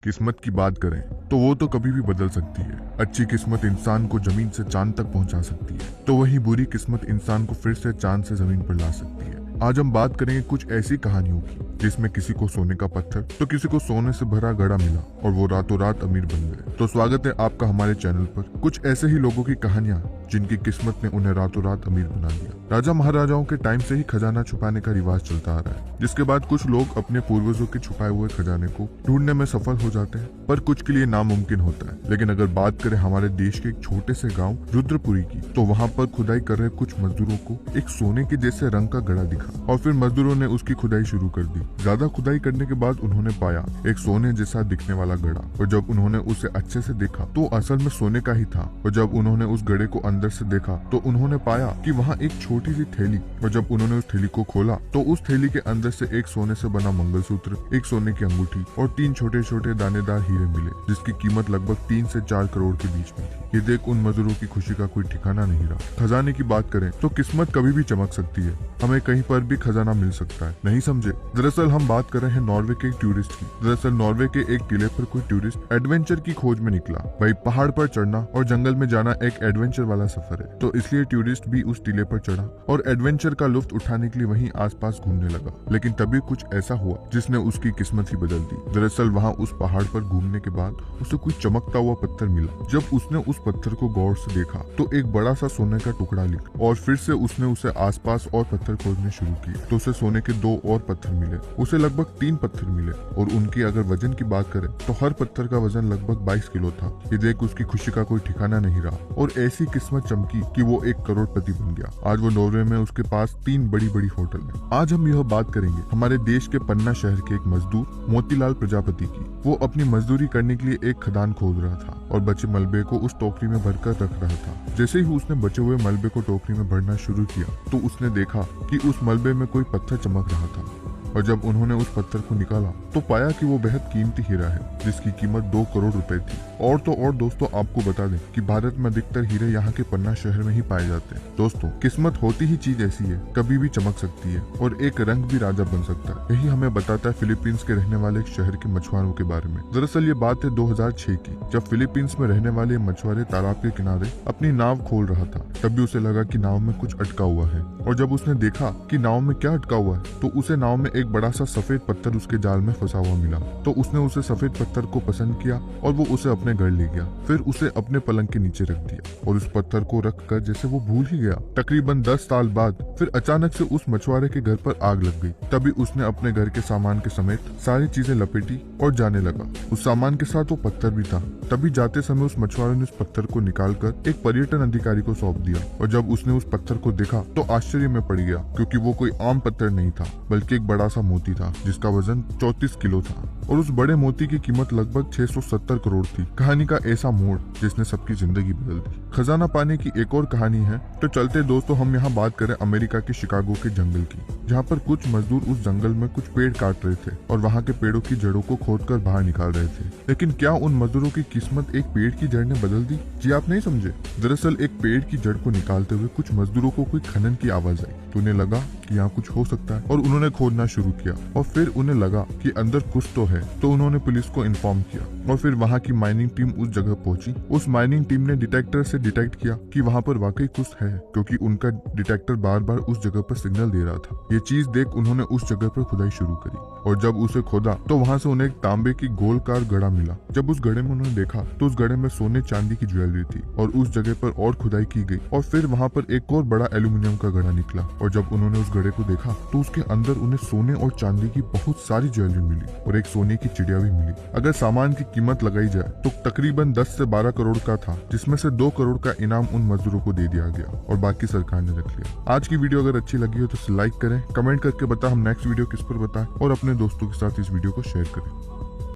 किस्मत की बात करें तो वो तो कभी भी बदल सकती है। अच्छी किस्मत इंसान को जमीन से चांद तक पहुंचा सकती है, तो वही बुरी किस्मत इंसान को फिर से चांद से जमीन पर ला सकती है। आज हम बात करेंगे कुछ ऐसी कहानियों की जिसमें किसी को सोने का पत्थर तो किसी को सोने से भरा घड़ा मिला और वो रातों रात अमीर बन गए। तो स्वागत है आपका हमारे चैनल पर कुछ ऐसे ही लोगों की कहानियां जिनकी किस्मत ने उन्हें रातों रात अमीर बना दिया। राजा महाराजाओं के टाइम से ही खजाना छुपाने का रिवाज चलता आ रहा है, जिसके बाद कुछ लोग अपने पूर्वजों के छुपाए हुए खजाने को ढूंढने में सफल हो जाते हैं, पर कुछ के लिए नामुमकिन होता है। लेकिन अगर बात करें हमारे देश के एक छोटे से गांव रुद्रपुरी की, तो वहां पर खुदाई कर रहे कुछ मजदूरों को एक सोने के जैसे रंग का घड़ा दिखा और फिर मजदूरों ने उसकी खुदाई शुरू कर दी। ज्यादा खुदाई करने के बाद उन्होंने पाया एक सोने जैसा दिखने वाला घड़ा, और जब उन्होंने उसे अच्छे से देखा तो असल में सोने का ही था। और जब उन्होंने उस घड़े को अंदर से देखा तो उन्होंने पाया कि वहाँ एक छोटी सी थैली, और जब उन्होंने उस थैली को खोला तो उस थैली के अंदर से एक सोने से बना मंगलसूत्र, एक सोने की अंगूठी और 3 छोटे छोटे दानेदार हीरे मिले, जिसकी कीमत लगभग 3 से 4 करोड़ के बीच में थी। ये देख उन मजदूरों की खुशी का कोई ठिकाना नहीं रहा। खजाने की बात करें तो किस्मत कभी भी चमक सकती है, हमें कहीं पर भी खजाना मिल सकता है, नहीं समझे? दरअसल हम बात कर रहे हैं नॉर्वे के एक टूरिस्ट की। दरअसल नॉर्वे के एक टीले पर कोई टूरिस्ट एडवेंचर की खोज में निकला। भाई, पहाड़ पर चढ़ना और जंगल में जाना एक एडवेंचर वाला सफर है, तो इसलिए टूरिस्ट भी उस टीले पर चढ़ा और एडवेंचर का लुत्फ उठाने के लिए वहीं आसपास घूमने लगा। लेकिन तभी कुछ ऐसा हुआ जिसने उसकी किस्मत ही बदल दी। दरअसल वहाँ उस पहाड़ पर घूमने के बाद उसे कोई चमकता हुआ पत्थर मिला। जब उसने उस पत्थर को गौर से देखा तो एक बड़ा सा सोने का टुकड़ा निकला, और फिर से उसने उसे आसपास और पत्थर खोदने शुरू किए तो उसे सोने के 2 और पत्थर मिले। उसे लगभग 3 पत्थर मिले, और उनकी अगर वजन की बात करें तो हर पत्थर का वजन लगभग 22 किलो था। ये देख उसकी खुशी का कोई ठिकाना नहीं रहा, और ऐसी किस्मत चमकी कि वो एक करोड़पति बन गया। आज वो नॉर्वे में उसके पास 3 बड़ी बड़ी होटल है। आज हम यह बात करेंगे हमारे देश के पन्ना शहर के एक मजदूर मोतीलाल प्रजापति की। वो अपनी मजदूरी करने के लिए एक खदान खोद रहा था और बचे मलबे को उस टोकरी में भरकर रख रहा था। जैसे ही उसने बचे हुए मलबे को टोकरी में भरना शुरू किया तो उसने देखा कि उस मलबे में कोई पत्थर चमक रहा था, और जब उन्होंने उस पत्थर को निकाला तो पाया कि वो बेहद कीमती हीरा है, जिसकी कीमत 2 करोड़ रुपए थी। और तो और दोस्तों, आपको बता दें कि भारत में अधिकतर हीरे यहाँ के पन्ना शहर में ही पाए जाते हैं। दोस्तों, किस्मत होती ही चीज ऐसी है, कभी भी चमक सकती है और एक रंग भी राजा बन सकता है। यही हमें बताता है फिलीपींस के रहने वाले एक शहर के मछुआरों के बारे में। दरअसल ये बात है 2006 की, जब फिलीपींस में रहने वाले मछुआरे तालाब के किनारे अपनी नाव खोल रहा था। तभी उसे लगा कि नाव में कुछ अटका हुआ है, और जब उसने देखा कि नाव में क्या अटका हुआ है तो उसे नाव में एक बड़ा सा सफेद पत्थर उसके जाल में फंसा हुआ मिला। तो उसने उसे सफेद पत्थर को पसंद किया और वो उसे अपने घर ले गया। फिर उसे अपने पलंग के नीचे रख दिया और उस पत्थर को रख कर जैसे वो भूल ही गया। तकरीबन 10 साल बाद फिर अचानक से उस मछुआरे के घर पर आग लग गई। तभी उसने अपने घर के सामान के समेत सारी चीजें लपेटी और जाने लगा। उस सामान के साथ वो पत्थर भी था। तभी जाते समय उस मछुआरे ने उस पत्थर को निकालकर एक पर्यटन अधिकारी को सौंप दिया, और जब उसने उस पत्थर को देखा तो आश्चर्य में पड़ गया, क्योंकि वो कोई आम पत्थर नहीं था बल्कि एक बड़ा सा मोती था जिसका वजन 34 किलो था, और उस बड़े मोती की कीमत लगभग 670 करोड़ थी। कहानी का ऐसा मोड़ जिसने सबकी जिंदगी बदल दी। खजाना पाने की एक और कहानी है, तो चलते दोस्तों हम यहाँ बात करें अमेरिका के शिकागो के जंगल की, जहाँ पर कुछ मजदूर उस जंगल में कुछ पेड़ काट रहे थे और वहाँ के पेड़ों की जड़ों को खोदकर बाहर निकाल रहे थे। लेकिन क्या उन मजदूरों की किस्मत एक पेड़ की जड़ ने बदल दी? जी आप नहीं समझे। दरअसल एक पेड़ की जड़ को निकालते हुए कुछ मजदूरों को कोई खनन की आवाज आई, तो उन्हें लगा कि यहाँ कुछ हो सकता है, और उन्होंने खोदना शुरू किया। और फिर उन्हें लगा कि अंदर कुछ तो है, तो उन्होंने पुलिस को इन्फॉर्म किया, और फिर वहाँ की माइनिंग टीम उस जगह पहुंची। उस माइनिंग टीम ने डिटेक्टर से डिटेक्ट किया कि वहाँ पर वाकई कुछ है, क्योंकि उनका डिटेक्टर बार बार उस जगह पर सिग्नल दे रहा था। ये चीज देख उन्होंने उस जगह पर खुदाई शुरू करी, और जब उसे खोदा तो वहाँ से उन्हें एक तांबे की गोलकार घड़ा मिला। जब उस घड़े में उन्होंने देखा तो उस घड़े में सोने चांदी की ज्वेलरी थी, और उस जगह पर और खुदाई की गई, और फिर वहाँ पर एक और बड़ा एल्यूमिनियम का घड़ा निकला। और जब उन्होंने उस घड़े को देखा तो उसके अंदर उन्हें सोने और चांदी की बहुत सारी ज्वेलरी मिली, और एक सोने की चिड़िया भी मिली। अगर सामान की कीमत लगाई जाए तो तकरीबन 10 से 12 करोड़ का था, जिसमें से 2 करोड़ का इनाम उन मजदूरों को दे दिया गया और बाकी सरकार ने रख लिया। आज की वीडियो अगर अच्छी लगी हो तो लाइक करें, कमेंट करके बताएं हम नेक्स्ट वीडियो किस पर बताएं, और अपने दोस्तों के साथ इस वीडियो को शेयर करें।